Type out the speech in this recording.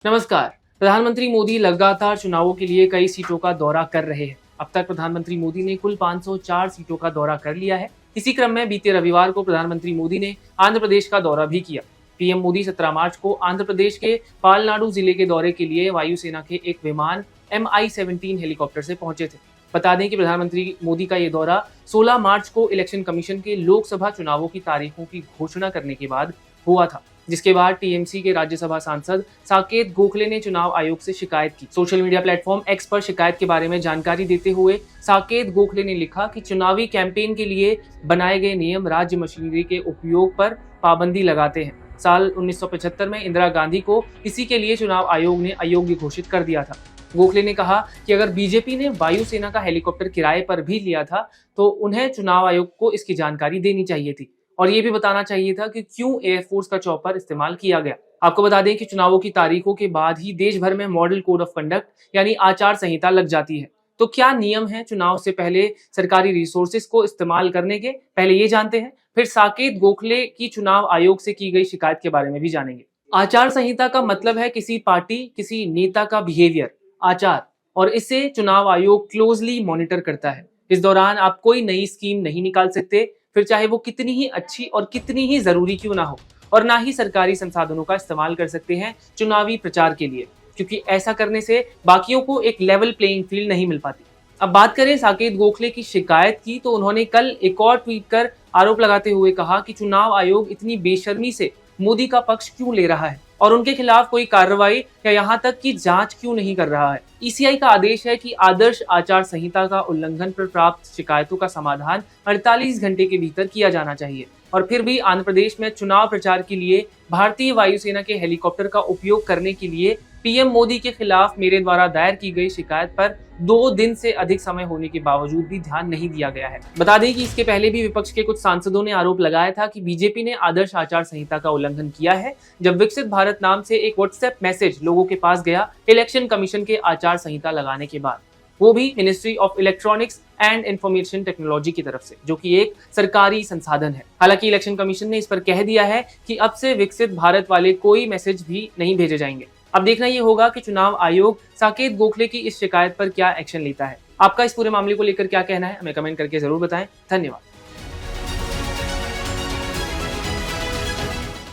नमस्कार। प्रधानमंत्री मोदी लगातार चुनावों के लिए कई सीटों का दौरा कर रहे हैं। अब तक प्रधानमंत्री मोदी ने कुल 504 सीटों का दौरा कर लिया है। इसी क्रम में बीते रविवार को प्रधानमंत्री मोदी ने आंध्र प्रदेश का दौरा भी किया। पीएम मोदी 17 मार्च को आंध्र प्रदेश के पालनाडु जिले के दौरे के लिए वायुसेना के एक विमान MI-17 हेलीकॉप्टर से पहुंचे थे। बता दें कि प्रधानमंत्री मोदी का ये दौरा 16 मार्च को इलेक्शन कमीशन के लोकसभा चुनावों की तारीखों की घोषणा करने के बाद हुआ था, जिसके बाद टीएमसी के राज्यसभा सांसद साकेत गोखले ने चुनाव आयोग से शिकायत की। सोशल मीडिया प्लेटफॉर्म एक्स पर शिकायत के बारे में जानकारी देते हुए साकेत गोखले ने लिखा कि चुनावी कैंपेन के लिए बनाए गए नियम राज्य मशीनरी के उपयोग पर पाबंदी लगाते हैं। साल 1975 में इंदिरा गांधी को इसी के लिए चुनाव आयोग ने अयोग्य घोषित कर दिया था। गोखले ने कहा कि अगर बीजेपी ने वायुसेना का हेलीकॉप्टर किराए पर भी लिया था तो उन्हें चुनाव आयोग को इसकी जानकारी देनी चाहिए थी और ये भी बताना चाहिए था कि क्यों एयरफोर्स का चॉपर इस्तेमाल किया गया। आपको बता दें कि चुनावों की तारीखों के बाद ही देश भर में मॉडल कोड ऑफ कंडक्ट यानी आचार संहिता लग जाती है। तो क्या नियम है चुनाव से पहले सरकारी रिसोर्सेज को इस्तेमाल करने के, पहले ये जानते हैं, फिर साकेत गोखले की चुनाव आयोग से की गई शिकायत के बारे में भी जानेंगे। आचार संहिता का मतलब है किसी पार्टी, किसी नेता का बिहेवियर, आचार, और इसे चुनाव आयोग क्लोजली मॉनिटर करता है। इस दौरान आप कोई नई स्कीम नहीं निकाल सकते, फिर चाहे वो कितनी ही अच्छी और कितनी ही जरूरी क्यों ना हो, और ना ही सरकारी संसाधनों का इस्तेमाल कर सकते हैं चुनावी प्रचार के लिए, क्योंकि ऐसा करने से बाकियों को एक लेवल प्लेइंग फील्ड नहीं मिल पाती। अब बात करें साकेत गोखले की शिकायत की, तो उन्होंने कल एक और ट्वीट कर आरोप लगाते हुए कहा कि चुनाव आयोग इतनी बेशर्मी से मोदी का पक्ष क्यों ले रहा है और उनके खिलाफ कोई कार्रवाई या यहाँ तक कि जांच क्यों नहीं कर रहा है। ईसीआई का आदेश है कि आदर्श आचार संहिता का उल्लंघन पर प्राप्त शिकायतों का समाधान 48 घंटे के भीतर किया जाना चाहिए, और फिर भी आंध्र प्रदेश में चुनाव प्रचार के लिए भारतीय वायुसेना के हेलीकॉप्टर का उपयोग करने के लिए पीएम मोदी के खिलाफ मेरे द्वारा दायर की गई शिकायत पर 2 दिन से अधिक समय होने के बावजूद भी ध्यान नहीं दिया गया है। बता दें कि इसके पहले भी विपक्ष के कुछ सांसदों ने आरोप लगाया था कि बीजेपी ने आदर्श आचार संहिता का उल्लंघन किया है, जब विकसित भारत नाम से एक व्हाट्सएप मैसेज लोगों के पास गया इलेक्शन कमीशन के आचार संहिता लगाने के बाद, वो भी ministry of electronics and information technology की तरफ से, जो कि एक सरकारी संसाधन है। हालांकि इलेक्शन कमीशन ने इस पर कह दिया है कि अब से विकसित भारत वाले कोई मैसेज भी नहीं भेजे जाएंगे। अब देखना ये होगा कि चुनाव आयोग साकेत गोखले की इस शिकायत पर क्या एक्शन लेता है। आपका इस पूरे मामले को लेकर क्या कहना है, हमें कमेंट करके जरूर बताएं। धन्यवाद।